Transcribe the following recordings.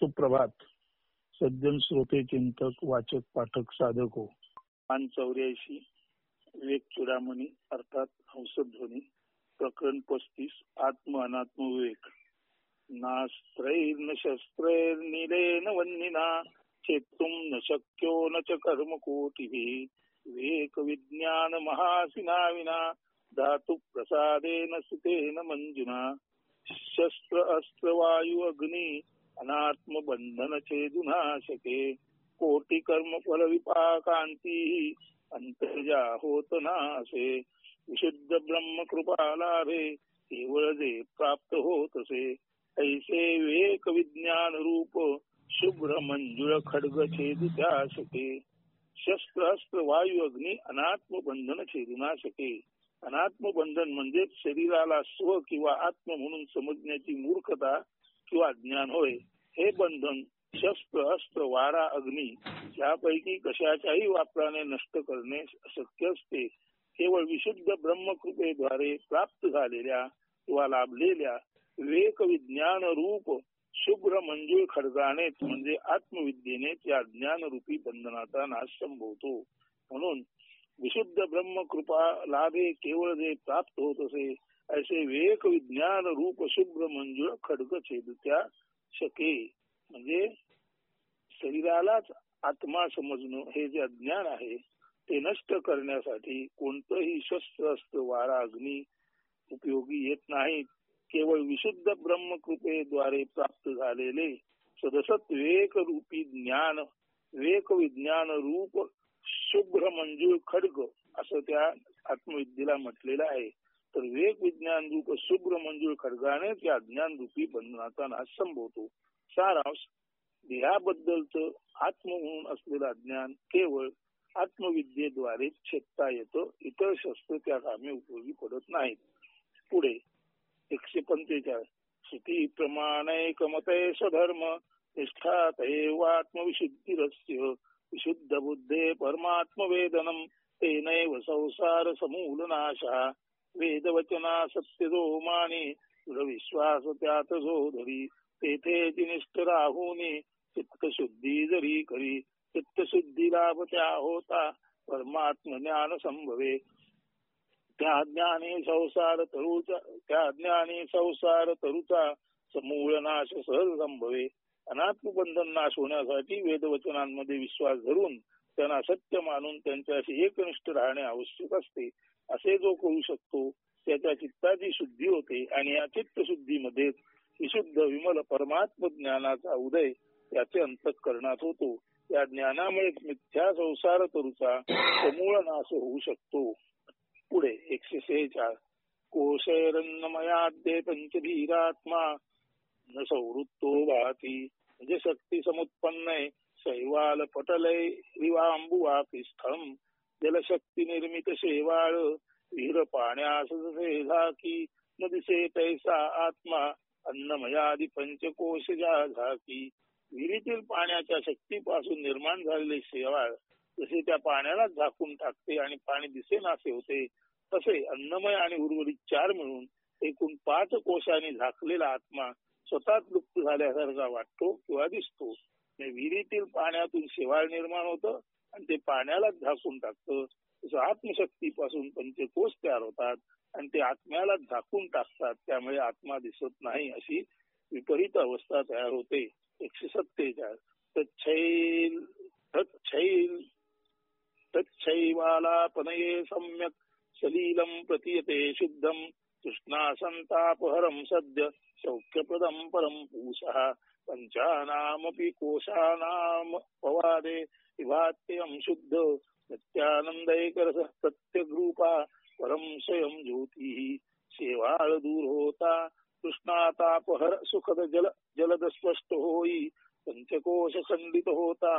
सुप्रभात. सज्जन श्रोते, चिंतक, वाचक, पाठक, साधक हो. 84 विवेक चुडामणी अर्थात हंसध्वनी प्रकरण 35 आत्म अनात्म विवेक. नास्त्रैर्न शस्त्रैर्निलेन वन्निना चेत्तुं न शक्यो न च कर्म कोटिभिः विवेक विज्ञान महासिना विना धातु प्रसादेन सुतेन मंजुना. शस्त्र अस्त्र वायु अग्नि अनात्म बंधन छेदुना शके कोटि कर्म फल विपाकांती अंतर्जा होत नासे. विशुद्ध ब्रह्म कृपा लाभे केवळ जे प्राप्त होतसे ऐसे विवेक विज्ञान रूप शुभ्र मंजुळ खड्ग छेदु त्या शके. शस्त्र अस्त्र वायू अग्नि अनात्म बंधन छेदुना शके. अनात्म बंधन म्हणजे शरीराला स्व किंवा आत्म म्हणून समजण्याची मूर्खता किंवा ज्ञान होय. हे बंधन शस्त्र अस्त्र वारा अग्नी यापैकी कशाच्याही वापराने नष्ट करणे अशक्य असते. केवळ विशुद्ध ब्रह्मकृपेद्वारे प्राप्त झालेल्या किंवा लाभलेल्या विवेक विज्ञान रूप शुभ्र मंजूळ खड्गानेच म्हणजे आत्मविद्येने त्या ज्ञानरूपी बंधनाचा नाश संभवतो. म्हणून विशुद्ध ब्रह्मकृपा लाभे केवळ जे प्राप्त होत असे असे विवेक विज्ञान रूप शुभ्र मंजूळ खड्ग छेदत्या शके. म्हणजे शरीरालाच आत्मा समजणं हे जे अज्ञान आहे ते नष्ट करण्यासाठी कोणतंही शस्त्र अस्त्र वारा अग्नी उपयोगी येत नाहीत. केवळ विशुद्ध ब्रह्मकृपेद्वारे प्राप्त झालेले सदसत विवेक रूपी ज्ञान विवेक विज्ञान रूप शुभ्र मंजूळ खड्ग असं त्या आत्मविद्येला म्हटलेलं आहे. तर विवेक विज्ञान रूप शुभ्र मंजूळ खड्गाने त्या ज्ञान रूपी बंधनाचा नाश संभवतो. सारांश, देहाबद्दलच आत्म म्हणून असलेलं अज्ञान केवळ आत्मविद्येद्वारे छेदता येतं. इतर शस्त्र त्या कामी उपयोगी पडत नाहीत. पुढे 145 श्रुती प्रमाणैकमते स्वधर्म निष्ठा तैव आत्मविशुद्धिरस्य विशुद्ध बुद्धे परमात्मवेदनम तेनैव संसार समूलनाशः. वेदवचना सत्यदो माने दृढ विश्वास त्यात जो धरी तेथे निष्ठ राहुनी चित्तशुद्धी जरी करी. चित्तशुद्धी लाभ त्या होता परमात्म ज्ञान संभवे. त्या ज्ञानी संसार तरुचा समूळ नाश सहज संभवे. अनात्म बंधन नाश होण्यासाठी वेदवचनांमध्ये विश्वास धरून त्यांना सत्य मानून त्यांच्याशी एकनिष्ठ राहणे आवश्यक असते. असे जो करू शकतो त्याच्या चित्ताची शुद्धी होते आणि या चित्तशुद्धीमध्ये विशुद्ध विमल परमात्म ज्ञानाचा उदय त्याचे अंतःकरणात होतो. या ज्ञानामुळे मिथ्या संसार तरुचा समूळ नाश होऊ शकतो. पुढे 146 कोशैरन्नमयाद्ये पंचधीरात्मा न संवृत्तो भाती. म्हणजे शक्ती समुत्पन्न शैवाल पटलय रिवांबुवापी स्थम. जलशक्ती निर्मित शेवाळ विहीर पाण्यास जसे झाकी न दिसे तैसा आत्मा अन्नमयादी पंचकोश ज्या झाकी. विहिरीतील पाण्याच्या शक्तीपासून निर्माण झालेले शेवाळ जसे त्या पाण्याला झाकून टाकते आणि पाणी दिसेनासे होते तसे अन्नमय आणि उर्वरित 4 मिळून एकूण 5 कोशांनी झाकलेला आत्मा स्वतःच लुप्त झाल्यासारखा वाटतो किंवा दिसतो. विहिरीतील पाण्यातून शेवाळ निर्माण होतं आणि ते पाण्यालाच झाकून टाकतं. तसं आत्मशक्तीपासून पंचकोश तयार होतात आणि ते आत्म्याला झाकून टाकतात. त्यामुळे आत्मा दिसत नाही अशी विपरीत अवस्था तयार होते. 147 तच्छैवालापनये सम्यक सलीलं प्रतीयते शुद्धं तृष्णा संतापहरं सद्य सौख्यप्रदं परं पूषः. पंचानामपि कोशानाम पवादे विभात्यं शुद्ध नित्यानंदैकरस प्रत्यग्रूपा परम स्वयं ज्योतिः. शेवाळ दूर होता कृष्णातापहर सुखद जलद स्पष्ट होई. पंचकोश खंडित होता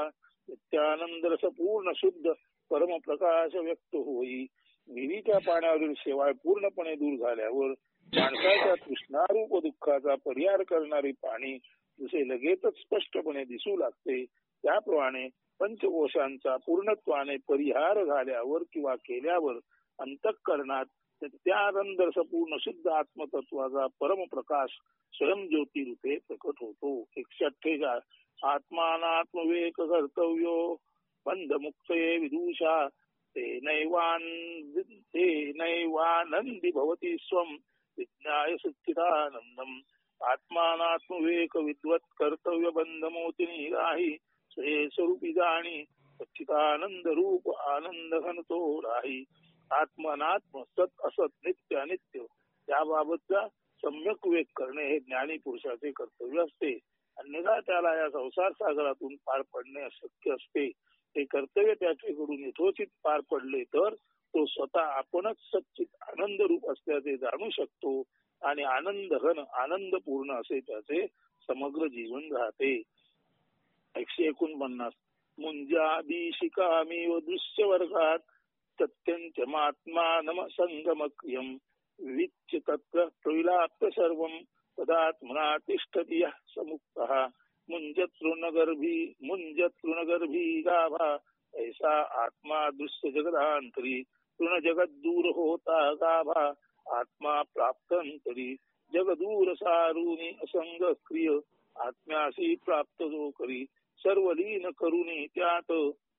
नित्यानंद रस पूर्ण शुद्ध परम प्रकाश व्यक्त होई. विहिरीच्या पाण्यावरील शेवाळ पूर्णपणे दूर झाल्यावर माणसाच्या तृष्णारूप दुःखाचा परिहार करणारे पाणी जसे लगेचच स्पष्टपणे दिसू लागते त्याप्रमाणे पंचकोशांचा पूर्णत्वाने परिहार झाल्यावर किंवा केल्यावर अंतःकरणात नित्यानंद रसपूर्ण शुद्ध आत्मतत्वाचा परमप्रकाश स्वयंज्योती रूपे प्रकट होतो. 148 आत्मानात्मवेक कर्तव्यो बंधमुक्तये विदुषा तेनैवानंदी भवती स्वम विज्ञाय सच्चिदानंदम. आत्मानात्मवेक विद्वत कर्तव्य बंधमोतिनी राही स्वे स्वरूपी जाणी सच्चिदानंद रूप आनंद घनतो राही. आत्मनात्म सत असत नित्य अनित्य याबाबतचा सम्यक विवेक करणे हे ज्ञानी पुरुषाचे कर्तव्य असते. अन्यथा त्याला या संसार सागरातून पार पडणे अशक्य असते. हे कर्तव्य त्याच्याकडून यथोचित पार पडले तर तो स्वतः आपणच सच्चित आनंद रूप असल्याचे जाणू शकतो आणि आनंद घन आनंद पूर्ण असे त्याचे समग्र जीवन राहते. 149 मुंजादी शिकामी व दृश्य वर्गात सत्यंत्यमात्मानम संगमक्रियम विच्य तत्र प्रविलाप्त सर्वं तदात्मना तिष्ठति यः समुक्तः. मुंजतृणगर्भी गाभा ऐसा आत्मा दृश्य जगदांतरी तृण जगत दूर होता गाभा आत्मा प्राप्तंतरी. जग दूर सारुनी असंग क्रिय आत्म्यासी प्राप्त जो करी सर्व लीन करुनी त्यात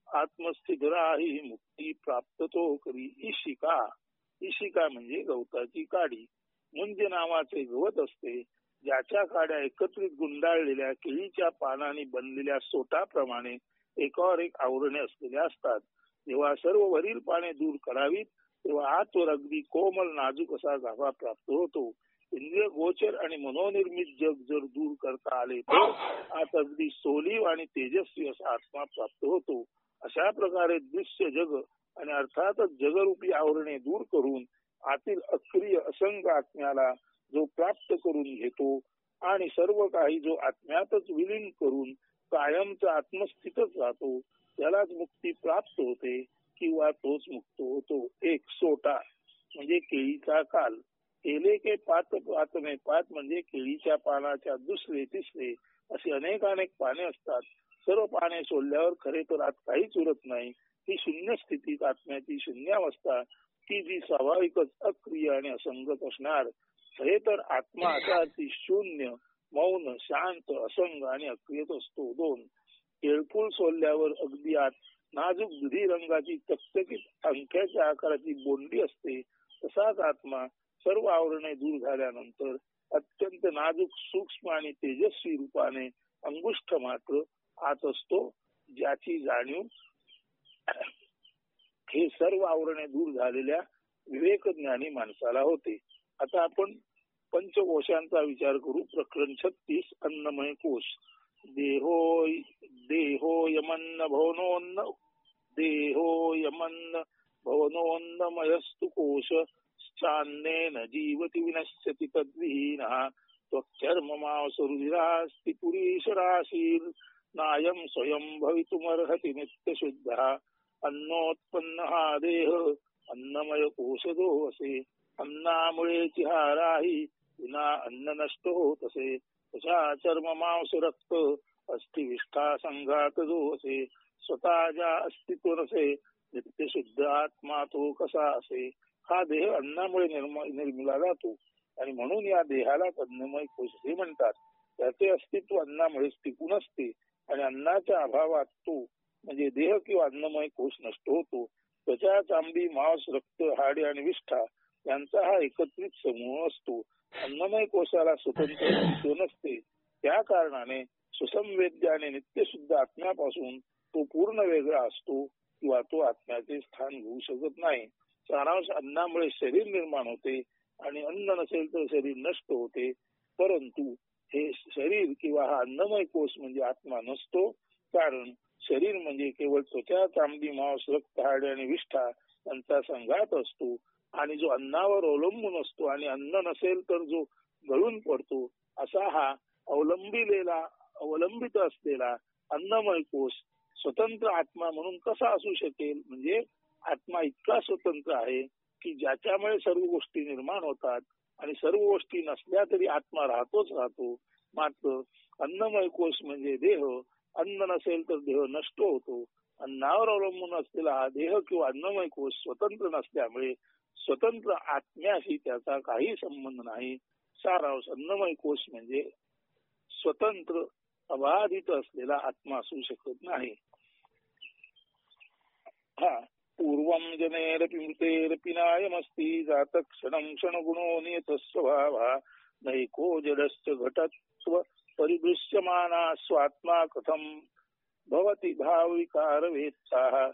आत्मस्थित राही मुक्ती प्राप्त तो करी. ईशिका म्हणजे गवताची काडी. मुंज नावाचे गवत असते ज्याच्या काड्या एकत्रित गुंडाळलेल्या केळीच्या पानांनी बनलेल्या सोटाप्रमाणे एकावर एक आवरणे असलेल्या असतात. जेव्हा सर्व वरील पाने दूर करावीत तेव्हा आतवर अगदी कोमल नाजूक असा गाभा प्राप्त होतो. इंद्रिय गोचर आणि मनोनिर्मित जग जर दूर करता आले तर आत अगदी सोलीव आणि तेजस्वी असा आत्मा प्राप्त होतो. अशा प्रकारे दृश्य जग आणि अर्थातच जगरूपी आवरणे दूर करून आतील अक्रिय असंग आत्म्याला जो प्राप्त करून घेतो आणि सर्व काही जो आत्म्यातच विलीन करून कायमचा आत्मस्थितच राहतो त्यालाच मुक्ती प्राप्त होते किंवा तोच मुक्त होतो. एक सोटा म्हणजे केळीचा काल. केले के पात पात में पात म्हणजे केळीच्या पानाच्या दुसरे तिसरे असे अनेक पाने असतात. सर्व पाने सोडल्यावर खरे तर आत काहीच उरत नाही. ही शून्य स्थितीत आत्म्याची शून्यावस्था की जी स्वाभाविकच अक्रिय आणि असंगत असणार. खरे तर आत्मा असा अति शून्य मौन शांत असंग आणि अक्रियत असतो. 2 केळफूल सोडल्यावर अगदी आत नाजूक दुधी रंगाची चकचकीत अंगठ्याच्या आकाराची बोंडी असते. तसाच आत्मा सर्व आवरणे दूर झाल्यानंतर अत्यंत नाजूक सूक्ष्म आणि तेजस्वी रूपाने अंगुष्ठ मात्र आत असतो ज्याची जाणीव हे सर्व आवरणे दूर झालेल्या विवेकज्ञानी माणसाला होते. आता आपण पंचकोशांचा विचार करू. प्रकरण 36 अन्नमय कोश. देहो यमन्न भवनोन्नमयस्तु कोश चान्नेन जीवति विनश्यति तद्विहीनः त्वच्चर्ममांसरुधिरास्ति पुरीशराशीर् नायं स्वयं भवितुमर्हति नित्यशुद्धः. अन्नोत्पन्नः देह अन्नमय कोशदो असे. अन्नामुळेची हा राही विना अन्न नष्ट होत असे. तशा चर्म मांस रक्त अस्थिविष्ठा संघात जो असे. स्वतः ज्या अस्तित्व नसे नित्य शुद्ध आत्मा तो कसा असे. हा देह अन्नामुळे निर्मिला जातो आणि म्हणून या देहाला अन्नमय कोश असे म्हणतात. त्याचे अस्तित्व अन्नामुळे टिकून असते आणि अन्नाच्या अभावात तो म्हणजे देह किंवा अन्नमय कोश नष्ट होतो. त्वचा चांबडी मांस रक्त हाडे आणि विष्ठा यांचा हा एकत्रित समूह असतो. अन्नमय कोशाला स्वतंत्र अस्तित्व नसते. त्या कारणाने सुसंवेद्य आणि नित्यशुद्ध आत्म्यापासून तो पूर्ण वेगळा असतो किंवा तो आत्म्याचे स्थान घेऊ शकत नाही. सारांश अन्नामुळे शरीर निर्माण होते आणि अन्न नसेल तर शरीर नष्ट होते. परंतु हे शरीर किंवा हा अन्नमय कोश म्हणजे आत्मा नसतो. कारण शरीर म्हणजे केवळ त्वचा चामडी मांस रक्त हाडे आणि विष्ठा यांचा संघात असतो आणि जो अन्नावर अवलंबून असतो आणि अन्न नसेल तर जो गळून पडतो असा हा अवलंबित असलेला अन्नमय कोश स्वतंत्र आत्मा म्हणून कसा असू शकेल. म्हणजे आत्मा इतका स्वतंत्र आहे की ज्याच्यामुळे सर्व गोष्टी निर्माण होतात आणि सर्व गोष्टी नसल्या तरी आत्मा राहतोच राहतो. मात्र अन्नमय कोश म्हणजे देह अन्न नसेल तर देह नष्ट होतो. अन्नावर अवलंबून असलेला हा देह किंवा अन्नमय कोश स्वतंत्र नसल्यामुळे स्वतंत्र आत्म्याशी त्याचा काही संबंध नाही. सारांश अन्नमय कोश म्हणजे स्वतंत्र अबाधित असलेला आत्मा असू शकत नाही. हा पूर्वं जनेरपि मृतेरपि नायमस्ति जात क्षणं क्षणगुणो नियतस्वभावः नैको जडश्च घटत्व परिदृश्यमाना स्वात्मा कथं भवति भावविकारवेत्ताः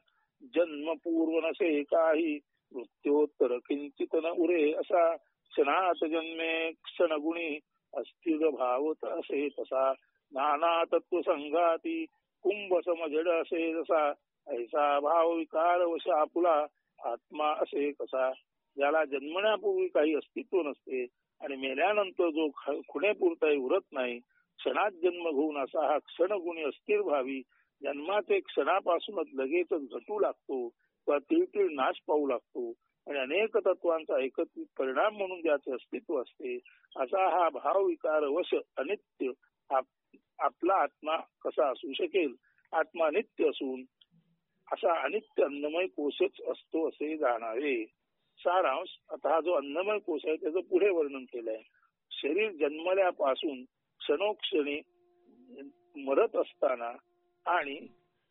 जन्म पूर्वनसे काही मृत्योत्तर किंचित न उरे असा क्षणात जन्मे क्षणगुणी अस्थिर भावत असे तसा नाना तत्व संघाती कुंभ समजड असे जसा ऐसा भाव विकार वश आपुला आत्मा असे कसा. ज्याला जन्मण्यापूर्वी काही अस्तित्व नसते आणि मेल्यानंतर जो खुणेपुरताही उरत नाही, क्षणात जन्म घेऊन असा हा क्षणगुणी अस्थिर भावी जन्माचे क्षणापासूनच लगेचच घटू लागतो किंवा तिळतिळ नाश पाहू लागतो आणि अनेक तत्वांचा एकत्रित परिणाम म्हणून ज्याचे अस्तित्व असते असा हा भाव विकार वश अनित्य आपला आत्मा कसा असू शकेल. आत्मा नित्य असून असा अनित्य अन्नमय कोशच असतो असे जाणावे. सारांश आता हा जो अन्नमय कोश आहे त्याचं पुढे वर्णन केलंय. शरीर जन्मल्यापासून क्षणोक्षणी मरत असताना आणि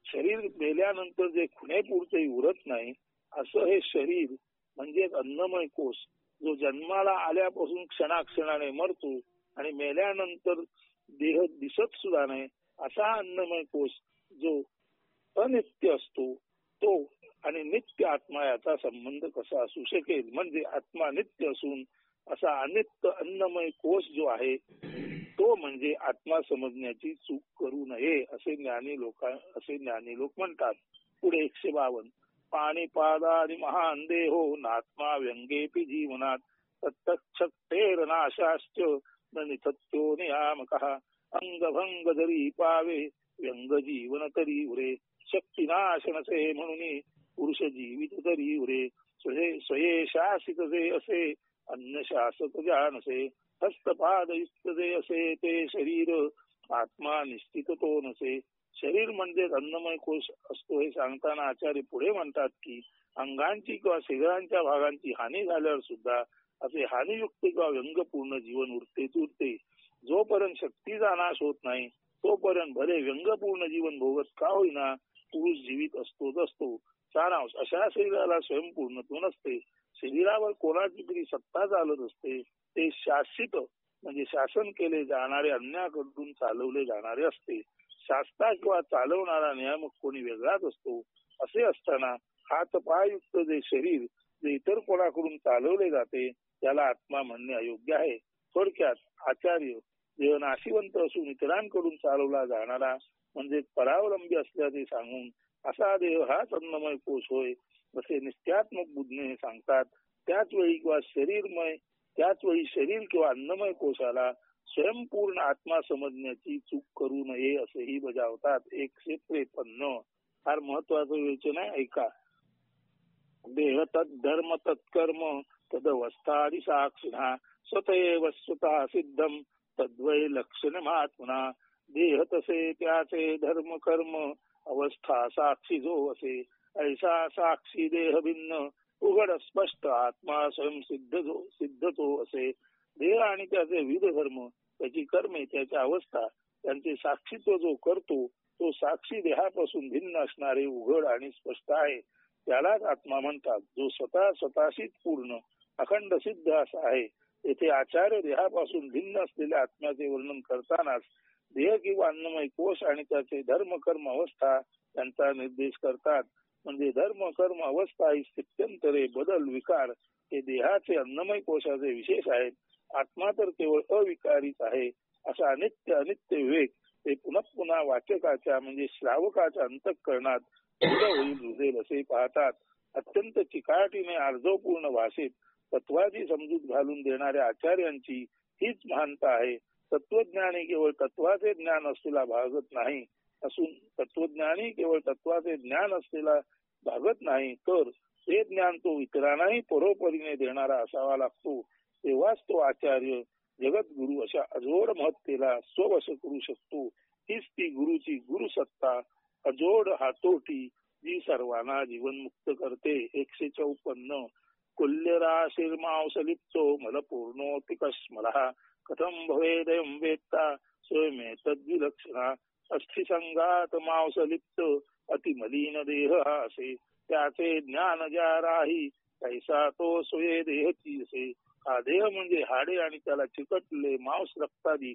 शरीर मेल्यानंतर जे खुणेपुरते उरत नाही असं हे शरीर म्हणजे अन्नमय कोश जो जन्माला आल्यापासून क्षणाक्षणाने मरतो आणि मेल्यानंतर देह दिसत सुद्धा नाही असा अन्नमय कोश जो अनित्य असतो तो आणि नित्य आत्मा याचा संबंध कसा असू शकेल. म्हणजे आत्मा नित्य असून असा अनित्य अन्नमय कोश जो आहे तो म्हणजे आत्मा समजण्याची चूक करू नये असे ज्ञानी लोक म्हणतात. पुढे 152 पाणीपादादि महान देहो नात्मा व्यंगेपि जीवनात तत्तक्षक्तेर नाशाश्च न निथत्यो नियामकः अंगभंग जरी पावे व्यंग जीवन तरी उरे शक्ती नाशनसे म्हणून पुरुष जीवित तरी उरे स्वये शासित जे असे अन्न शासक जानसे हस्तपाद युक्त जे असे ते शरीर आत्मा निश्चित तो नसे. शरीर म्हणजे अन्नमय कोश असतो हे सांगताना आचार्य पुढे म्हणतात की अंगांची किंवा शरीरांच्या भागांची हानी झाल्यावर सुद्धा असे हानियुक्त किंवा व्यंगपूर्ण जीवन उरते. जोपर्यंत शक्तीचा नाश होत नाही तोपर्यंत भले व्यंगपूर्ण जीवन भोगत का होईना पुरुष जीवित असतो. सारांश अशा शरीराला स्वयंपूर्णत्व नसते. शरीरावर कोणाची तरी सत्ता चालत असते. ते शासित म्हणजे शासन केले जाणारे अन्याकडून चालवले जाणारे असते. शास्ता किंवा चालवणारा नियामक कोणी वेगळाच असतो. असे असताना हात पायुक्त जे शरीर जे इतर कोणाकडून चालवले जाते त्याला आत्मा म्हणणे अयोग्य आहे. थोडक्यात आचार्य देह नाशिवंत असून इतरांकडून चालवला जाणारा म्हणजे परावलंबी असल्याचे सांगून असा देह हाच अन्नमय कोश होय असे निश्चयात्मक बुद्धीने सांगतात. त्याच वेळी शरीर किंवा अन्नमय कोशाला स्वयंपूर्ण आत्मा समजण्याची चूक करू नये असेही बजावतात. 153 फार महत्वाचं विवेचन आहे, ऐका. देह तद्धर्म तत्कर्म तदवस्थादि साक्षिणा स्वतएव स्वतः सिद्धम तद्वय लक्षण महात्मना. देह तसे त्याचे धर्म कर्म अवस्था साक्षी जो असे ऐसा साक्षी देह भिन्न उघड स्पष्ट आत्मा स्वयं सिद्ध तो असे. देह आणि त्याचे विविध धर्म त्याची कर्मे त्याच्या अवस्था त्यांचे साक्षीत्व जो करतो तो साक्षी देहापासून भिन्न असणारे उघड आणि स्पष्ट आहे. त्यालाच आत्मा म्हणतात. जो स्वतःशीच पूर्ण अखंड सिद्ध असा आहे. येथे आचार्य देहापासून भिन्न असलेल्या आत्म्याचे वर्णन करतानाच देह किंवा अन्नमय कोश आणि त्याचे धर्म कर्म अवस्था त्यांचा निर्देश करतात. म्हणजे धर्म कर्म अवस्था ही स्थित्यंतरे बदल विकार हे देहाचे अन्नमय कोशाचे विशेष आहेत. आत्मा तर केवळ अविकारीच आहे. असा अनित्य विवेक ते पुन्हा वाचकाच्या म्हणजे श्रावकाच्या अंतःकरणात होईल रुजेल असे पाहतात. अत्यंत चिकाटीने आर्जवपूर्ण भाषेत तत्वाची समजूत घालून देणाऱ्या आचार्यांची हीच महानता आहे. तत्वज्ञानी केवळ तत्वाचे ज्ञान असलेला भागत नाही असून तत्वज्ञानी केवळ तत्वाचे ज्ञान असलेला भागत नाही तर ते ज्ञान तो इतरांनाही परोपरीने देणारा असावा लागतो. तेव्हाच तो आचार्य जगद्गुरु अशा अजोड महत्तेला स्ववश करू शकतो. हीच ती गुरुची गुरुसत्ता अजोड हातोटी जी सर्वांना जीवनमुक्त करते. 154 कुल्यराशिर्मांसलिप्तो मलपूर्णोऽपि कश्मलः कथं भवेदयं वेत्ता स्वयमेतद्विलक्षणः अस्थिसंगात मांसलिप्त अतिमलीन देह असे त्याचे ज्ञान ज्या राही कैसा तो स्वये देहची असे. हा देह म्हणजे हाडे आणि त्याला चिकटले मांस रक्तादी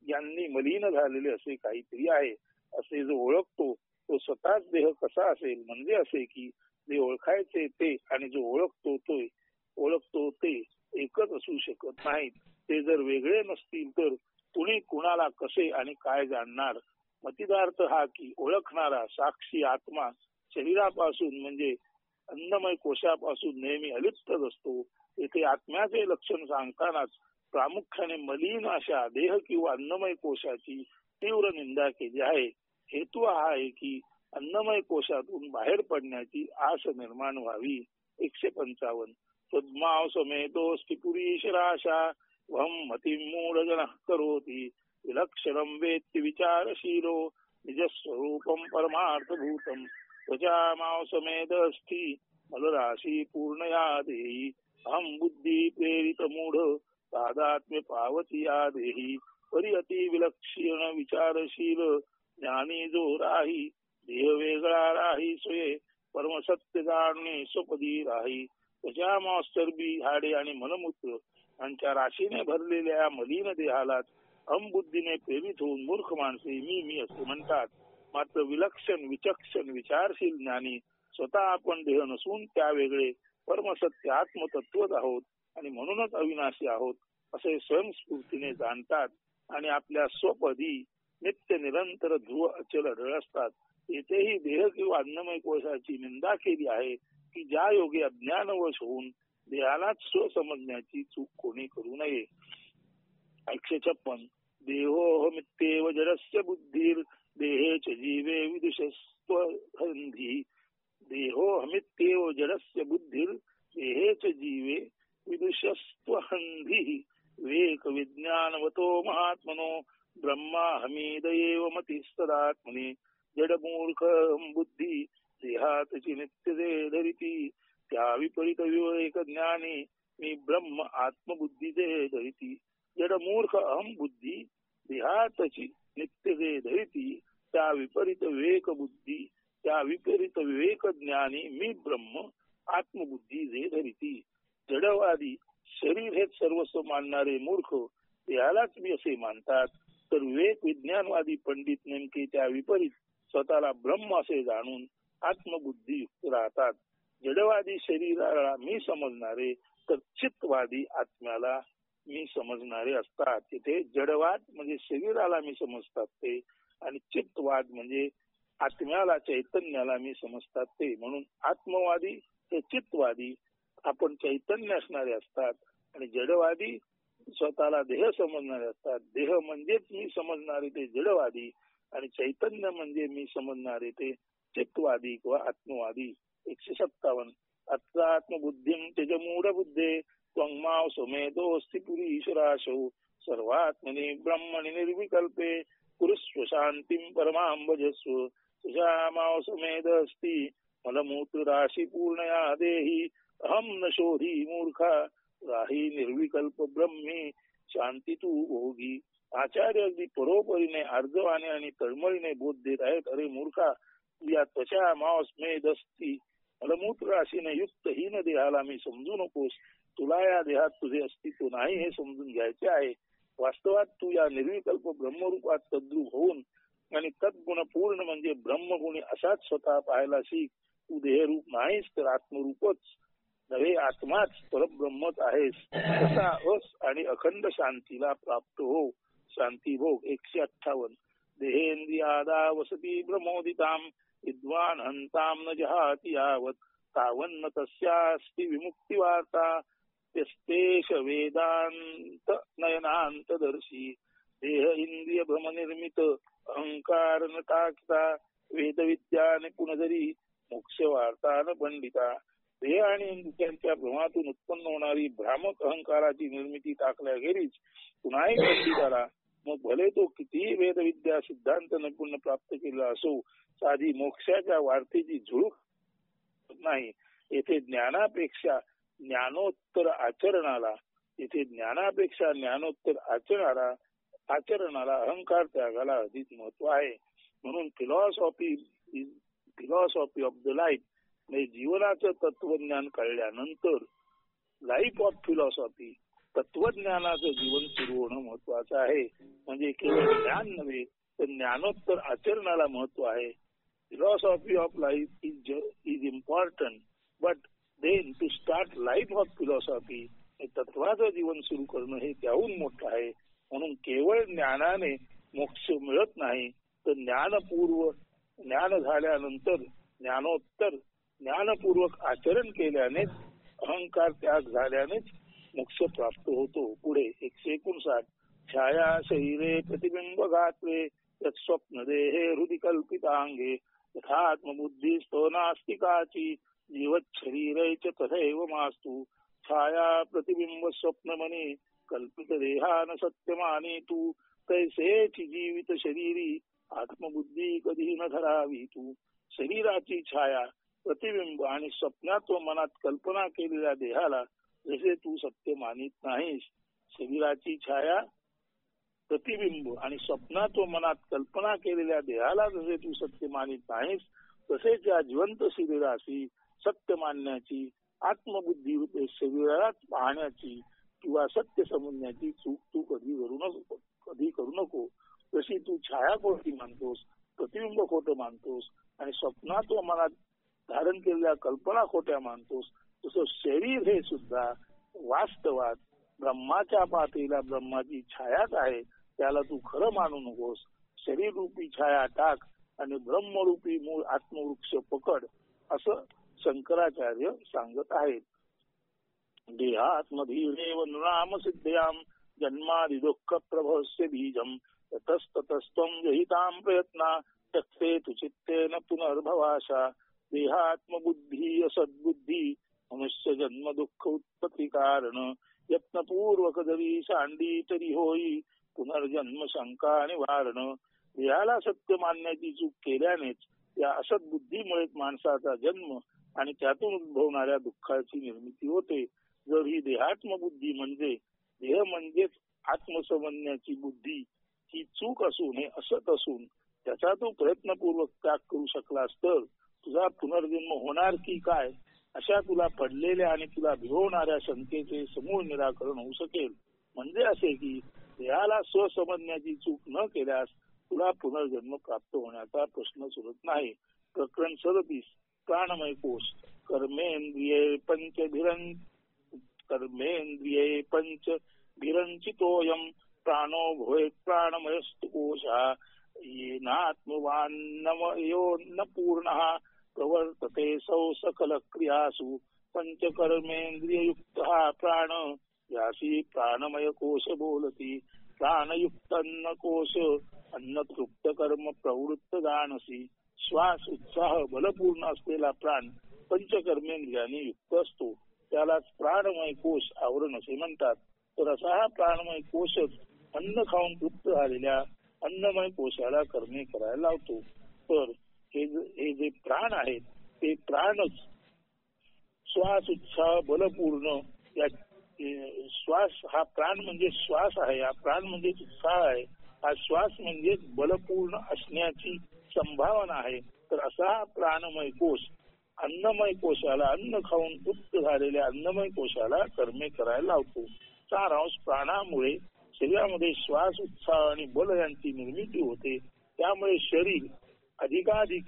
यांनी मलिन झालेले असे काहीतरी आहे असे जो ओळखतो तो स्वतःच देह कसा असेल. म्हणजे असे की जे ओळखायचे ते आणि जो ओळखतो ते एकच असू शकत नाहीत. ते जर वेगळे नसतील तर कुणी कुणाला कसे आणि काय जाणणार. मतिदार्थ हा की ओळखणारा साक्षी आत्मा शरीरापासून म्हणजे अन्नमय कोशापासून नेहमी अलिप्तच असतो. येथे आत्म्याचे लक्षण सांगतानाच प्रामुख्याने मलिन अशा देह किंवा अन्नमय कोशाची तीव्र निंदा केली आहे. हेतू हा आहे की अन्नमय कोशातून बाहेर पडण्याची आस निर्माण व्हावी. 155 सद्माव समेतोस्ति पुरीशराशा वहं मतिं मूढजनः करोति विलक्षणं वेत्ति विचारशीलो निजस्वरूपं परमार्थभूतं त्वचामाव समेतस्ति मलराशि पूर्णया देहि अहं बुद्धि प्रेरित मूढ तादात्म्य पावती या देहि परि अति विलक्षण विचारशील ज्ञानी जो राही देह वेगळा राही स्वये परमसत्य जाणणे स्वपदी राही. त्याच्या मास्तरबी हाडे आणि मनमूत्र यांच्या राशीने भरलेल्या मलिन देहाला अहंबुद्धीने प्रेरित होऊन मूर्ख माणसे मी असे म्हणतात. मात्र विलक्षण विचक्षण विचारशील ज्ञानी स्वतः आपण देह नसून त्या वेगळे परमसत्य आत्मतत्वच आहोत आणि म्हणूनच अविनाशी आहोत असे स्वयंस्फूर्तीने जाणतात आणि आपल्या स्वपदी नित्य निरंतर ध्रुव अचल असतात. येथेही देह किंवा अन्नमय कोशाची निंदा केली आहे की ज्या योगे अज्ञानवश होऊन देहालाच स्व समजण्याची चूक कोणी करू नये. 156 देहोहमित्येव जडस्य बुद्धीर देहेच जीवे विदुषस्त्वहंधी देहोहमित्येव जडस्य बुद्धीर देहेच जीवे विदुषस्त्वहंधी विवेक विज्ञानवतो महात्मनो ब्रह्माहमीदयेव मतिस्तदात्मने जडमूर्ख बुद्धी देहातची नित्य धरिती त्या विपरीत विवेक ज्ञानी मी ब्रह्म आत्मबुद्धीचे धरिती. जडमूर्ख अहम बुद्धी देहातची नित्य धरिती त्या विपरीत विवेक बुद्धी त्या विपरीत विवेक ज्ञानी मी ब्रह्म आत्मबुद्धी जे धरिती. जडवादी शरीर हेच सर्वस्व मानणारे मूर्ख देहालाच मी असे मानतात तर विवेक विज्ञानवादी पंडित नेमके त्या विपरीत स्वतःला ब्रह्म असे जाणून आत्मबुद्धी युक्त राहतात. जडवादी शरीराला मी समजणारे तर चित्तवादी आत्म्याला मी समजणारे असतात. तिथे जडवाद म्हणजे शरीराला मी समजतात ते आणि चित्तवाद म्हणजे आत्म्याला चैतन्याला मी समजतात ते. म्हणून आत्मवादी हे चित्तवादी आपण चैतन्य असणारे असतात आणि जडवादी स्वतःला देह समजणारे असतात. देह म्हणजेच मी समजणारे ते जडवादी आणि चैतन्य म्हणजे मी समजणारे ते चित्तवादी किंवा आत्मवादी. 157 आत्मात्मबुद्धीं त्यज मूढबुद्धे त्वंमाव समेतोऽस्ति पुरीशराशो सर्वात्मनि ब्रह्मणि निर्विकल्पे कुरुस्व शांतिं परमां भजस्व तुझामाव समेतस्ति मलमूत्र राशि पूर्णया देहि अहं न शोधी मूर्खा राही निर्विकल्प ब्रह्मी शांती तू भोगी. आचार्य अगदी परोपरीने अर्धवाने आणि तळमळीने बोध देत आहेत. अरे मूर्खा तू या त्वचा मांस मेद असती मलमूत्र राशीने युक्त हीन देहाला मी समजू नकोस. तुला या देहात तुझे अस्तित्व नाही हे समजून घ्यायचे आहे. वास्तवात तू या निर्विकल्प ब्रह्मरूपात तद्रूप होऊन आणि तद्गुण पूर्ण म्हणजे ब्रह्मगुणी असाच स्वतः पाहायला शिक. तू देहरूप नाहीस तर आत्मरूपच नव्हे आत्माच परब्रह्मच आहेस. तसा अस आणि अखंड शांतीला प्राप्त हो. शांती भोग. 158 देहेंद्रियादा वसती प्रमोदिताम विद्वान हंताम न जहाति यावत तावन्न तस्यास्ति विमुक्ती वार्ता त्यस्तेश वेदांत नयनांतदर्शी देह इंद्रिय भ्रम निर्मित अहंकार न टाकता वेद विद्या निपुणधरी मोक्ष वार्ता न पंडिता. देह आणि इंद्रियांच्या भ्रमातून उत्पन्न होणारी भ्रामक अहंकाराची निर्मिती टाकल्याखेरीज कुणाही पंडिताला मग भले तो कितीही वेदविद्या सिद्धांत निपुण प्राप्त केला असो साधी मोक्षाच्या वार्तेची झुळूक नाही. येथे ज्ञानापेक्षा ज्ञानोत्तर आचरणाला, इथे ज्ञानापेक्षा ज्ञानोत्तर आचरणाला अहंकार त्यागाला अधिक महत्व आहे. म्हणून फिलॉसॉफी ऑफ द लाईफ म्हणजे जीवनाचं तत्वज्ञान कळल्यानंतर लाईफ ऑफ फिलॉसॉफी तत्वज्ञानाचं जीवन सुरू होणं महत्वाचं आहे. म्हणजे केवळ ज्ञान नव्हे तर ज्ञानोत्तर आचरणाला महत्व आहे. Philosophy of life is important but then to start life of philosophy तत्वाचं जीवन सुरू करणं हे त्याहून मोठं आहे. म्हणून केवळ ज्ञानाने मोक्ष मिळत नाही तर ज्ञान झाल्यानंतर ज्ञानोत्तर ज्ञानपूर्वक आचरण केल्यानेच अहंकार त्याग झाल्यानेच मोक्ष प्राप्त होतो. पुढे 159 छाया शरीरे प्रतिबिंब घातले स्वप्न देहे हृदय कल्पितांगे यथात्मबुद्धी स्तोनास्तिकाची जीवत शरीरैच तथैव मास्तु छाया प्रतिबिंब स्वप्नमनी कल्पित देहान सत्यमानी तू तैसेची जीवित शरीरी आत्मबुद्धी कधी न धरावी तू. शरीराची छाया प्रतिबिंब आणि स्वप्नात व मनात कल्पना केलेल्या देहाला जसे तू सत्य मानित नाहीस. शरीराची छाया प्रतिबिंब आणि स्वप्नात व मनात कल्पना केलेल्या देहाला जसे तू सत्य मानित नाहीस तसेच या जिवंत शरीराशी सत्य मानण्याची आत्मबुद्धी रूपे शरीरात पाहण्याची किंवा सत्य समजण्याची चूक तू कधी करू नको. जशी तू छाया खोटी मानतोस, प्रतिबिंब खोटं मानतोस आणि स्वप्नात व मनात धारण केलेल्या कल्पना खोट्या मानतोस तसं शरीर हे सुद्धा वास्तवात ब्रह्माच्या पातळीला ब्रह्माची छायाच आहे. त्याला तू खरं मानू नकोस. शरीर रूपी छाया टाक आणि ब्रह्मरूपी मूळ आत्मवृक्ष पकड असं शंकराचार्य सांगत आहेत. देहात्मधीरेव नृणाम सिद्ध्याम जन्मादि दुःख प्रभवस्य बीजम ततस्ततस्त्वं विहितां प्रयत्ना तत्ते तु चित्तेन पुनर्भवाशा. देहात्मबुद्धी असद्बुद्धी मनुष्य जन्म दुःख उत्पत्ती कारण यत्नपूर्वक जरी सांडी तरी होई पुनर्जन्म शंका निवारण. देहाला सत्य मानण्याची चूक केल्यानेच या असद्बुद्धीमुळेच माणसाचा जन्म आणि त्यातून उद्भवणाऱ्या दुःखाची निर्मिती होते. जर ही देहात्मबुद्धी म्हणजे देह म्हणजेच आत्मसमजण्याची बुद्धी ही चूक असून हे असत असून त्याचा तू प्रयत्नपूर्वक त्याग करू शकलास तर तुझा पुनर्जन्म होणार की काय अशा तुला पडलेल्या आणि तुला भिवणाऱ्या शंकेचे समूळ निराकरण होऊ शकेल. म्हणजे असे की देहाला स्वसमजण्याची चूक न केल्यास तुला पुनर्जन्म प्राप्त होण्याचा प्रश्न सुरत नाही. प्रकरण 37 प्राणमय कोश कर्मेंद्रिये पंचभिरंचितोयम प्राणो भोय प्राणमयस्तु कोशः येनात्मवान्नमयो न पूर्णः प्रवर्तते सौ सकल क्रियासु पंचकर्मेंद्रिययुक्तः प्राण यासी प्राणमय कोश बोलती. प्राणयुक्त अन्न कोश अन्न तृप्त कर्म प्रवृत्त जानसी. श्वास उत्साह बलपूर्ण असलेला प्राण पंचकर्मेंद्रियांनी युक्त असतो त्यालाच प्राणमय कोश आवरण असे म्हणतात. तर असा हा प्राणमय कोशच अन्न खाऊन तृप्त झालेल्या अन्नमय कोशाला कर्मे करायला लावतो. तर हे जे प्राण आहेत ते प्राणच श्वास उत्साह बलपूर्ण या श्वास हा प्राण म्हणजे श्वास आहे, हा प्राण म्हणजे उत्साह आहे, हा श्वास म्हणजे बलपूर्ण असण्याची संभावना आहे. तर असा हा प्राणमय कोश अन्नमय कोशाला अन्न खाऊन तृप्त झालेल्या अन्नमय कोशाला कर्मे करायला लावतो. सारांश प्राणामुळे शरीरामध्ये श्वास उत्साह आणि बल यांची निर्मिती होते. त्यामुळे शरीर अधिकाधिक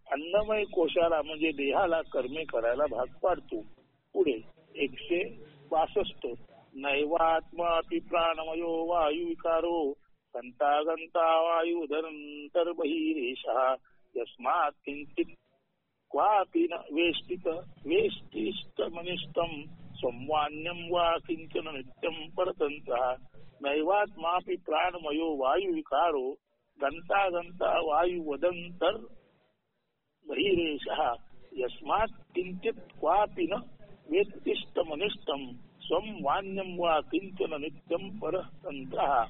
अन्नमय कोशाला म्हणजे देहाला कर्मे करायला भाग पाडतो. पुढे 162 नैवात्मापि प्राणमयो वायु विकारो गंता वायु धरंतर बहिरेशः यस्मात् किंचित क्वापि न वेष्टिष्टमनिष्टं संवान्यं वा किंचन नित्यं परतंत्रः. नैवात्मापि प्राणमयो वायु विकारो गंता वायु वदंतर बहिरेशः यस्मात् किंचित क्वापि न वेष्टिष्टमनिष्टं संवान्यं वा किंचन नित्यं परतंत्रः.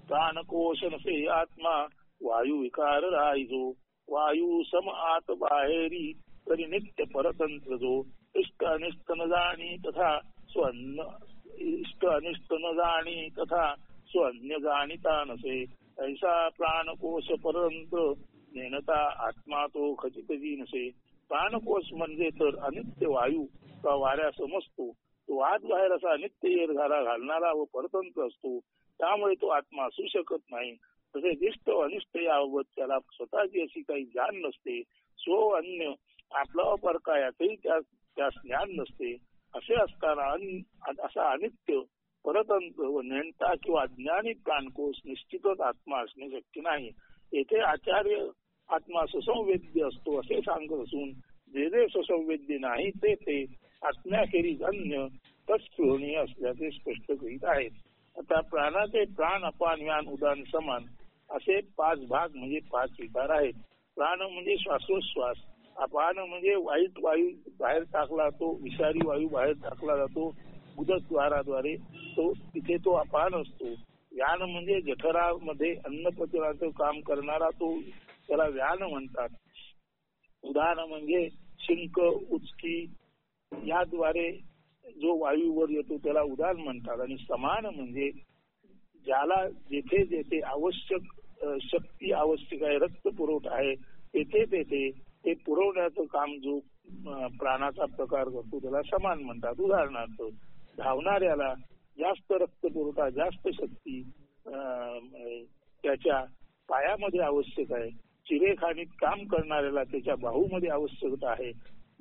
प्राणकोश नसे आत्मा वायु विकार राहिजो वायु सम आत बाहेरी तरी नित्य परतंत्र जो इष्ट अनिष्ट न जाणी तथा स्वन्न इष्ट अनिष्ट न जाणी तथा स्वन्य जाणीता नसे ऐसा प्राणकोश परतंत्र नेनता आत्मा तो खचितजी नसे. प्राणकोश म्हणजे तर अनित्य वायू किंवा वाऱ्या समजतो. तो आत बाहेर असा अनित्य येरघारा घालणारा व परतंत्र असतो. त्यामुळे तो आत्मा असू शकत नाही. तसेच इष्ट अनिष्ट याबाबत त्याला स्वतःची अशी काही जाण नसते. स्व अन्य आपला परका याचही त्यास ज्ञान नसते. असे असताना असा अनित्य परतंत्र व नेणता किंवा अज्ञानी प्राणकोश निश्चितच आत्मा असणे शक्य नाही. येथे आचार्य आत्मा सुसंवेद्य असतो असे सांगत असून जे जे सुसंवेद्य नाही ते आत्म्याखेरीज अन्य तत्स्पृहणीय असल्याचे स्पष्ट करीत आहेत. आता प्राणाचे प्राण अपान व्यान उदान समान असे 5 भाग म्हणजे 5 विकार आहेत. प्राण म्हणजे श्वासोश्वास, अपान म्हणजे वाईट वायू बाहेर टाकला तो विषारी वायू बाहेर टाकला जातो उदकद्वाराद्वारे, तो तिथे तो अपान असतो. व्यान म्हणजे जठरामध्ये अन्नपचनाचं काम करणारा तो त्याला व्यान म्हणतात. उदान म्हणजे शिंक उचकी याद्वारे जो वायूवर येतो त्याला उदान म्हणतात. आणि समान म्हणजे ज्याला जेथे जेथे आवश्यक शक्ती आवश्यक आहे, रक्त पुरवठा आहे, तेथे तेथे ते पुरवण्याचं काम जो प्राणाचा प्रकार करतो त्याला समान म्हणतात. उदाहरणार्थ धावणाऱ्याला जास्त रक्त पुरवठा जास्त शक्ती त्याच्या पायामध्ये आवश्यक आहे. चिरेखाणीत काम करणाऱ्याला त्याच्या बाहूमध्ये आवश्यकता आहे.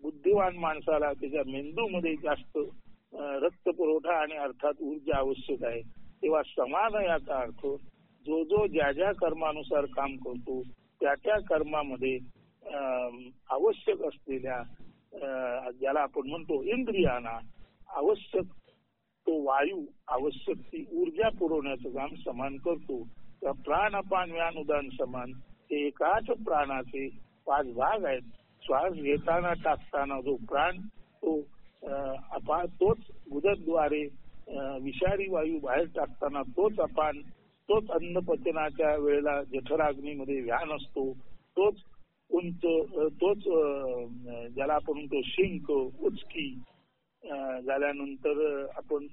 बुद्धिवान माणसाला त्याच्या मेंदूमध्ये जास्त रक्त पुरवठा आणि अर्थात ऊर्जा आवश्यक आहे. तेव्हा समान याचा अर्थ जो जो ज्या ज्या कर्मानुसार काम करतो त्या त्या कर्मामध्ये आवश्यक असलेल्या ज्याला आपण म्हणतो इंद्रियांना आवश्यक तो वायू आवश्यक ती ऊर्जा पुरवण्याचं काम समान करतो. तर प्राण अपान व्यान उदान समान हे एकाच प्राणाचे 5 भाग आहेत. श्वास घेताना टाकताना जो प्राण तो तोच उदकद्वारे विषारी वायू बाहेर टाकताना तोच अपान, तोच अन्नपचनाच्या वेळेला जठराग्नीमध्ये व्यान असतो, तोच उंच तोच ज्याला आपण म्हणतो शिंक उचकी झाल्यानंतर आपण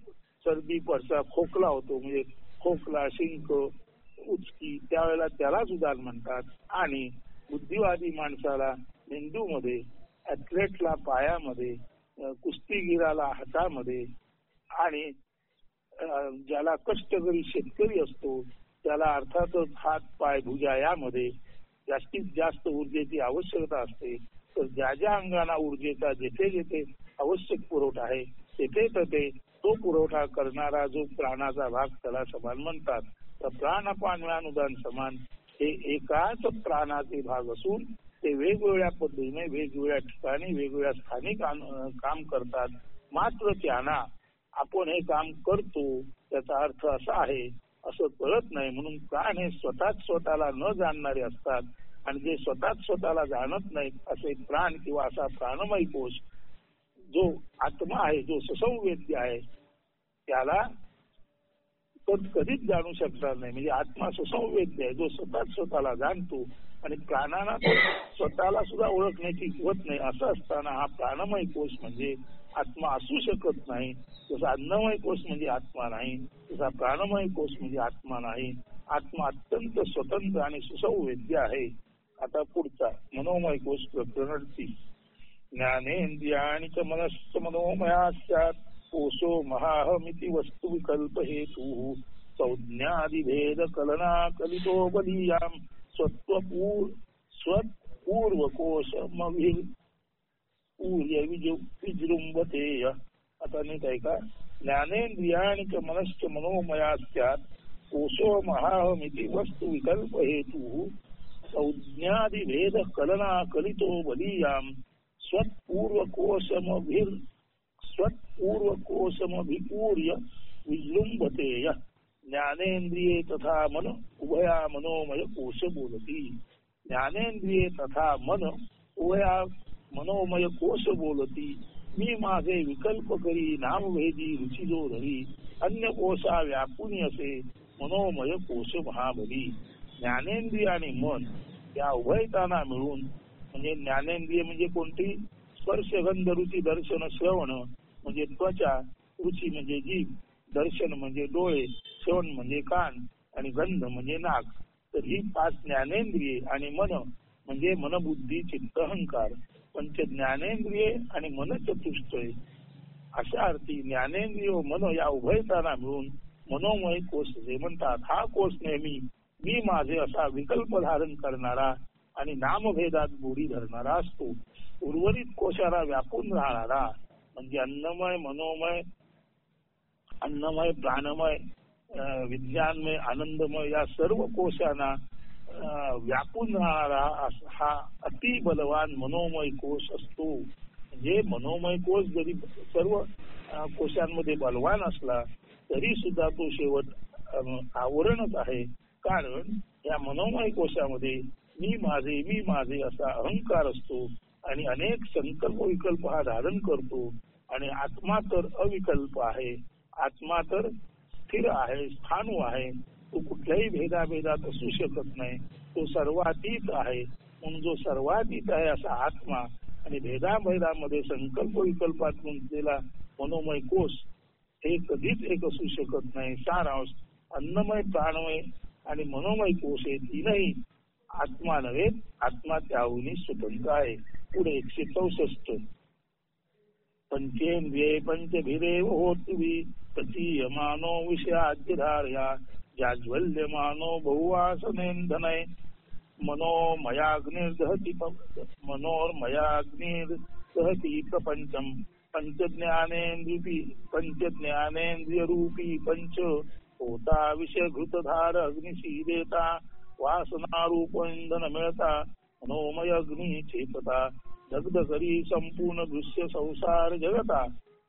सर्दी पडसा खोकला होतो म्हणजे खोकला शिंक उचकी त्यावेळेला त्यालाच उदान म्हणतात. आणि बुद्धिवादी माणसाला मेंदूमध्ये, ऍथलेटला पायामध्ये, कुस्तीगीराला हातामध्ये आणि ज्याला कष्टकरी शेतकरी असतो त्याला अर्थातच हात पाय भुजा यामध्ये जास्तीत जास्त ऊर्जेची आवश्यकता असते. तर ज्या ज्या अंगाला ऊर्जेचा जेथे जेथे आवश्यक पुरवठा आहे तेथे तेथे तो पुरवठा करणारा जो प्राणाचा भाग त्याला समान म्हणतात. तर प्राण अपान व्यान उदान समान हे एकाच प्राणाचे भाग असून ते वेगवेगळ्या पद्धतीने वेगवेगळ्या ठिकाणी वेगवेगळ्या स्थानी काम करतात. मात्र त्यांना आपण हे काम करतो त्याचा अर्थ असा आहे असं कळत नाही. म्हणून प्राण हे स्वतःच स्वतःला न जाणणारे असतात आणि जे स्वतःच स्वतःला जाणत नाहीत असे प्राण किंवा असा प्राणमय कोश जो आत्मा आहे, जो सुसंवेद्य आहे, त्याला तो कधीच जाणू शकणार नाही. म्हणजे आत्मा सुसंवेद्य आहे जो स्वतःच स्वतःला जाणतो आणि प्राणाला स्वतःला सुद्धा ओळखण्याची होत नाही. असं असताना हा प्राणमय कोश म्हणजे आत्मा असू शकत नाही. जसा अन्नमय कोश म्हणजे आत्मा नाही, तसा प्राणमय कोश म्हणजे आत्मा नाही. आत्मा अत्यंत स्वतंत्र आणि सुसंवेद्य आहे. आता पुढचा मनोमय कोश प्रकरण 30. ज्ञानेंद्रियाणि च मनश्च मनोमया स्यात् कोशो महाहमिति वस्तु विकल्प हेतुः संज्ञादिभेद कलना कलितो बलीयां विजृंभतेय. आता नीट ऐका. ज्ञानेंद्रियाणि च मनश्च मनोमया स्यात् कोशो महाहमिति वस्तु विकल्प हेतुः संज्ञादिभेद कलना कलितो बलीयां स्वत्पूर्वकोशमभिपूर्य विजृंभतेय. ज्ञानेन्द्रिये तथा मन उभया मनोमय कोश बोलती. ज्ञानेन्द्रिये तथा मन उभया मनोमय कोश बोलती. मी माझे विकल्प करी नामभेदी रुची जो धरी अन्य कोशा व्यापुनी असे मनोमय कोश महाबली. ज्ञानेंद्रिय आणि मन या उभयताना मिळून म्हणजे ज्ञानेंद्रिय म्हणजे कोणती? स्पर्श, गंध, रुची, दर्शन, श्रवण म्हणजे त्वचा, रुची म्हणजे जीभ, दर्शन म्हणजे डोळे, श्रवण म्हणजे कान आणि गंध म्हणजे नाक. तर ही 5 ज्ञानेंद्रिये आणि मन म्हणजे मन, बुद्धी, चित्त, अहंकार. पंच ज्ञानेंद्रिये आणि मन चतुष्टय. अशा अर्थी ज्ञानेंद्रिय व मन या उभयताना मिळून मनोमय कोश जे म्हणतात. हा कोश नेहमी मी माझे असा विकल्प धारण करणारा आणि नामभेदात गोडी धरणारा असतो. उर्वरित कोशाला व्यापून राहणारा म्हणजे अन्नमय, मनोमय, अन्नमय, प्राणमय, विज्ञानमय, आनंदमय या सर्व कोशांना व्यापून राहणारा हा अति बलवान मनोमय कोश असतो. म्हणजे मनोमय कोश जरी सर्व कोशांमध्ये बलवान असला तरी सुद्धा तो शेवट आवरणच आहे. कारण या मनोमय कोशामध्ये मी माझे असा अहंकार असतो आणि अनेक संकल्प विकल्प हा धारण करतो. आणि आत्मा तर अविकल्प आहे, आत्मा तर स्थिर आहे, स्थाणू आहे. तो कुठल्याही भेदाभेदात असू शकत नाही, तो सर्वातीत आहे. म्हणून जो सर्वातीत आहे असा आत्मा आणि भेदाभेदामध्ये संकल्प विकल्पात गुंतलेला मनोमय कोश हे कधीच एक असू शकत नाही. सारांश अन्नमय, प्राणमय आणि मनोमय कोश हे तीनही आत्मा नव्हे, आत्मा त्याहूनही स्वतंत्र आहे. पुढे 164 पंचेंद्रिये पंचभिरेव होती प्रतीयमानो विषयाद्यधारया जाज्वल्यमानो बहुवासनेंधनय मनोमयाग्निर्दहति प्रपंचम पंचज्ञानेन्द्रिय रूपी पंच होता विषय घृतधार अग्निशीलेता वासना रूप इंधन मिळता मनोमय अग्नि चेतता दग्ध करी संपूर्ण दृश्य संसार जगता.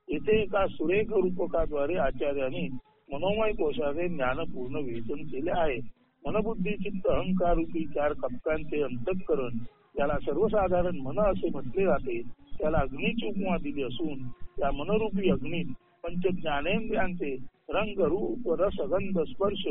येथे एका सुरेख रूपकाद्वारे आचार्यांनी मनोमय कोशाचे ज्ञानपूर्ण विवेचन केले आहे. मनबुद्धी चित्त अहंकार रूपी 4 कप्प्यांचे अंतःकरण याला सर्वसाधारण मन असे म्हटले जाते. त्याला अग्नीची उपमा दिली असून त्या मनरूपी अग्नीत पंच ज्ञानेंद्रियांचे रंग, रूप, रस, गंध, स्पर्श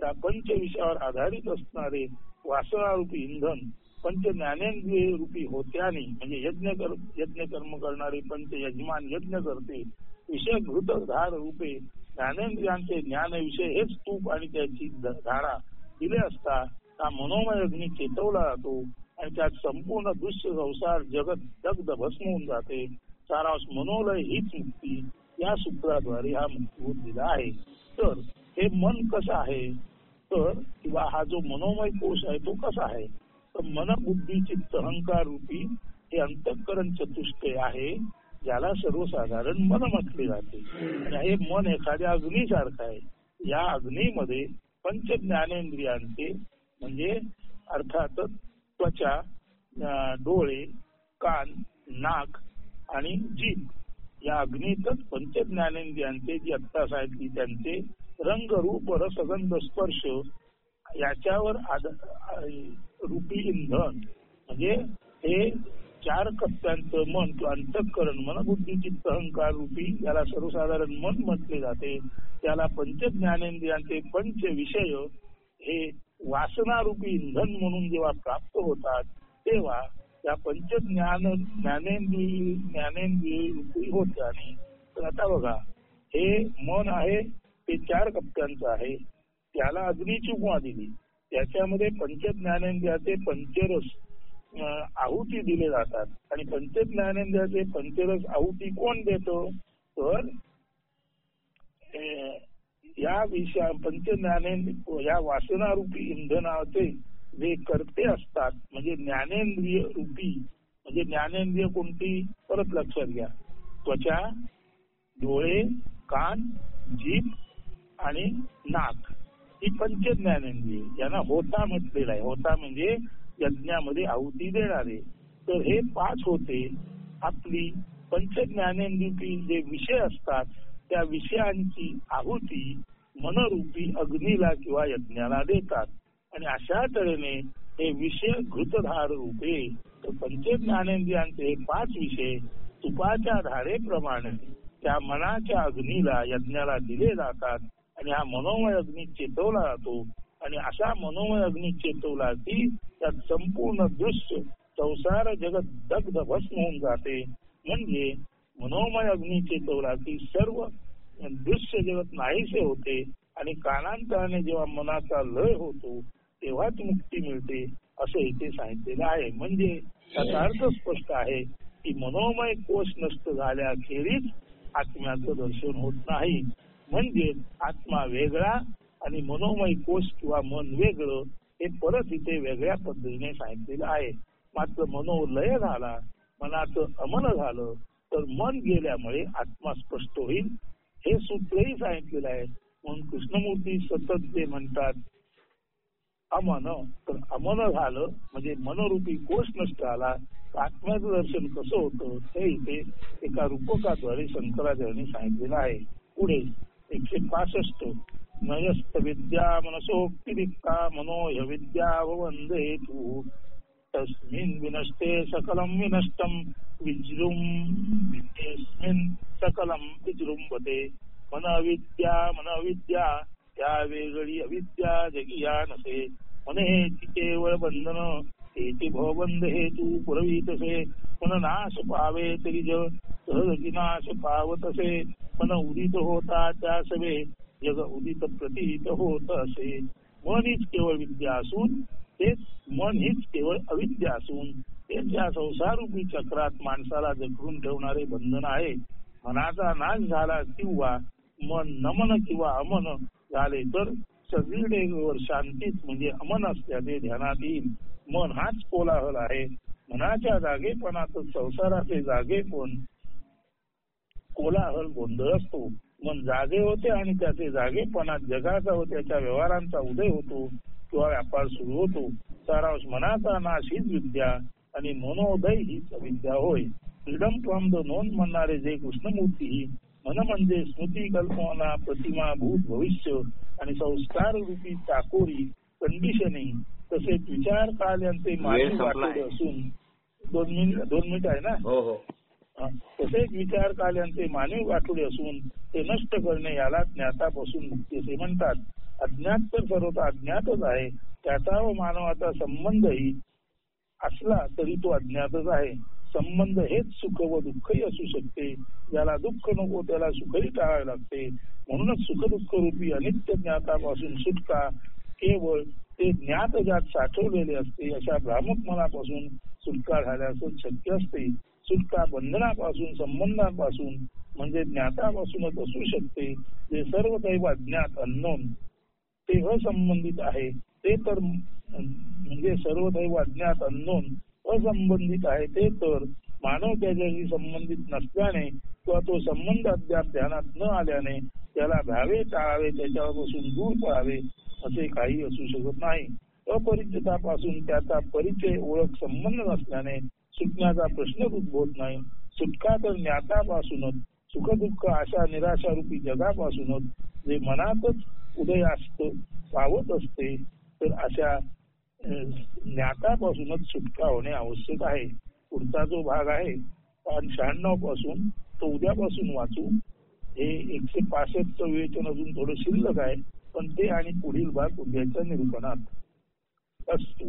या पंच विषयावर आधारित असणारे वासनारूपी इंधन पंच ज्ञानेंद्रिय रूपी होत्यानी म्हणजे यज्ञ कर्म करणारे पंच यजमान यज्ञ करते. विषय घृतधार रूपे ज्ञानेंद्रियांचे ज्ञान विषय हेच तूप आणि त्याची धारा दिले असता हा मनोमय अग्नी चेतवला जातो आणि त्यात संपूर्ण दृश्य संसार जगत दग्ध भस्म होऊन जाते. सारांश मनोलय हीच मुक्ती या सूत्राद्वारे हा मुक्तिबोध दिला आहे. तर हे मन कसं आहे तर किंवा हा जो मनोमय कोश आहे तो कसा आहे तर मन, बुद्धी, चित्त, अहंकार रूपी हे अंतःकरण चतुष्टय आहे ज्याला सर्वसाधारण मन म्हटले जाते. आणि हे मन एखाद्या अग्नीसारखं आहे. या अग्नीमध्ये पंच ज्ञानेंद्रियांचे म्हणजे अर्थातच त्वचा, डोळे, कान, नाक आणि जीभ या अग्नीतच पंच ज्ञानेंद्रियांचे जी अट्टास आहेत की त्यांचे रंग, रूप, रस, गंध, स्पर्श याच्यावर रूपी इंधन म्हणजे हे 4 कप्प्यांचं मन किंवा अंतःकरण मन, बुद्धी, चित्त, अहंकार रूपी याला सर्वसाधारण मन म्हटले जाते. त्याला पंच ज्ञानेंद्रियांचे पंच विषय हे वासनारूपी इंधन म्हणून जेव्हा प्राप्त होतात तेव्हा त्या पंच ज्ञानेंद्रिय रूपी होते. आणि तर आता बघा हे मन आहे ते 4 कप्प्यांचं आहे. त्याला अग्नीची उपमा दिली. त्याच्यामध्ये पंच ज्ञानेंद्रियाचे पंचरस आहुती दिले जातात आणि पंच ज्ञानेंद्रियाचे पंचरस आहुती कोण देतो तर या पंच ज्ञानेंद्रिय या वासनारूपी इंधनाचे जे कर्ते असतात म्हणजे ज्ञानेंद्रिय रूपी म्हणजे ज्ञानेंद्रिय कोणती परत लक्षात घ्या. त्वचा, डोळे, कान, जीभ आणि नाक ही पंच ज्ञानेंद्रिय यांना होता म्हटलेलं आहे. होता म्हणजे यज्ञामध्ये आहुती देणारे. तर हे 5 होते आपली पंच ज्ञानेंद्रिय जे विषय असतात त्या विषयांची आहुती मनरूपी अग्नीला किंवा यज्ञाला देतात. आणि अशा तऱ्हेने हे विषय घृतधार रूपे तर पंच ज्ञानेंद्रियांचे हे 5 विषय तुपाच्या धारेप्रमाणे त्या मनाच्या अग्नीला यज्ञाला दिले जातात आणि हा मनोमय अग्नी चेतवला जातो. आणि असा मनोमय अग्नी चेतवला की त्यात संपूर्ण दृश्य संसार जगत दग्ध भस्म होऊन जाते. म्हणजे मनोमय अग्नीचे की सर्व दृश्य जगत नाहीसे होते आणि कालांतराने जेव्हा मनाचा लय होतो तेव्हाच मुक्ती मिळते असं इथे सांगितलेलं आहे. म्हणजे त्याचा अर्थ स्पष्ट आहे की मनोमय कोश नष्ट झाल्याखेरीज आत्म्याचं दर्शन होत नाही. म्हणजे आत्मा वेगळा आणि मनोमय कोश किंवा मन वेगळं हे परत इथे वेगळ्या पद्धतीने सांगितलेलं आहे. मात्र मनोलय झाला, मनाचं अमन झालं तर मन गेल्यामुळे आत्मा स्पष्ट होईल हे सूत्रही सांगितलेलं आहे. म्हणून कृष्णमूर्ती सतत जे म्हणतात अमन, तर अमन झालं म्हणजे मनोरूपी कोश नष्ट झाला. आत्म्याचं दर्शन कसं होतं हे इथे एका रूपकाद्वारे शंकराचार्यांनी सांगितलेलं आहे. पुढे 165 नयस्त विद्या मनसोक्तिरिक्ता मनोय विद्या वंदे तू तस्मिन् विनष्टे सकलं विनष्टं विजृंभतेस्मिन् सकलं विजृंभते. मनविद्या त्या वेगळी अविद्या जगिया नसे. मन हे केवळ बंधन हेची भवबंध हेतू पुरवीतसे. मन नाश पावे तरी सहज नाश पावतसे. मन उदित होता त्या सवे जग उदित प्रतीत होत असे. मन हीच केवळ विद्या असून तेच मन हीच केवळ अविद्या असून तेच या संसारूपी चक्रात माणसाला जखडून ठेवणारे बंधन आहे. मनाचा नाश झाला किंवा मन नमन किंवा अमन झाले तर सगळीकडे शांतीच म्हणजे अमन असल्याचे ध्यानात येईल. मन हाच कोलाहल आहे. मनाच्या जागेपणातच संसाराचे जागेपण कोलाहल गोंधळ असतो. मन जागे होते आणि त्याचे जागेपणात जगाचा व त्याच्या व्यवहारांचा उदय होतो किंवा व्यापार सुरू होतो. सारांश मनाचा नाश हीच विद्या आणि मनोदय हीच अविद्या होय. फ्रीडम फ्रॉम द नोन म्हणणारे जे कृष्णमूर्ती मन म्हणजे स्मृती कल्पना प्रतिमा भूत भविष्य आणि संस्कार रूपी चाकोरी कंडिशनिंग तसेच विचार काल यांचे मानवी वाटोळे असून 2 मिनिट आहे ना. तसेच विचार काल यांचे मानवी वाटोळे असून ते नष्ट करणे याला ज्ञातापासून मुक्ती असे म्हणतात. अज्ञात तर सर्वथा अज्ञातच आहे. त्याचा व मानवाचा संबंधही असला तरी तो अज्ञातच आहे. संबंध हेच सुख व दुःखही असू शकते. ज्याला दुःख नको त्याला सुखही टाळावे लागते. म्हणूनच सुख दुःख रूपी अनित्य ज्ञातापासून सुटका केवळ ते ज्ञात ज्यात साठवलेले असते अशा भ्रामक मनापासून सुटका झाल्यास शक्य असते. सुटका बंधनापासून संबंधापासून म्हणजे ज्ञातापासूनच असू शकते. जे सर्व दैव अज्ञात अननोन ते असंबंधित आहे ते तर म्हणजे सर्व दैव अज्ञात अननोन असंबंधित आहे ते तर मानव त्याच्याशी संबंधित नसल्याने किंवा तो संबंध अद्याप ध्यानात न आल्याने त्याला भ्यावे टाळावे त्याच्यापासून दूर पळावे असे काही असू शकत नाही. अपरिचितापासून त्याचा परिचय ओळख संबंध नसल्याने सुटण्याचा प्रश्नच उद्भवत नाही. सुटका तर ज्ञातापासूनच सुखदुःख आशा निराशा रूपी जगापासूनच जे मनातच उदयास्त पावत असते तर अशा ज्ञातापासूनच सुटका होणे आवश्यक आहे. पुढचा जो भाग आहे 96 पासून तो उद्यापासून वाचू. हे 165 विवेचन अजून थोडं शिल्लक आहे पण ते आणि पुढील भाग उद्याच्या निरूपणात असतो.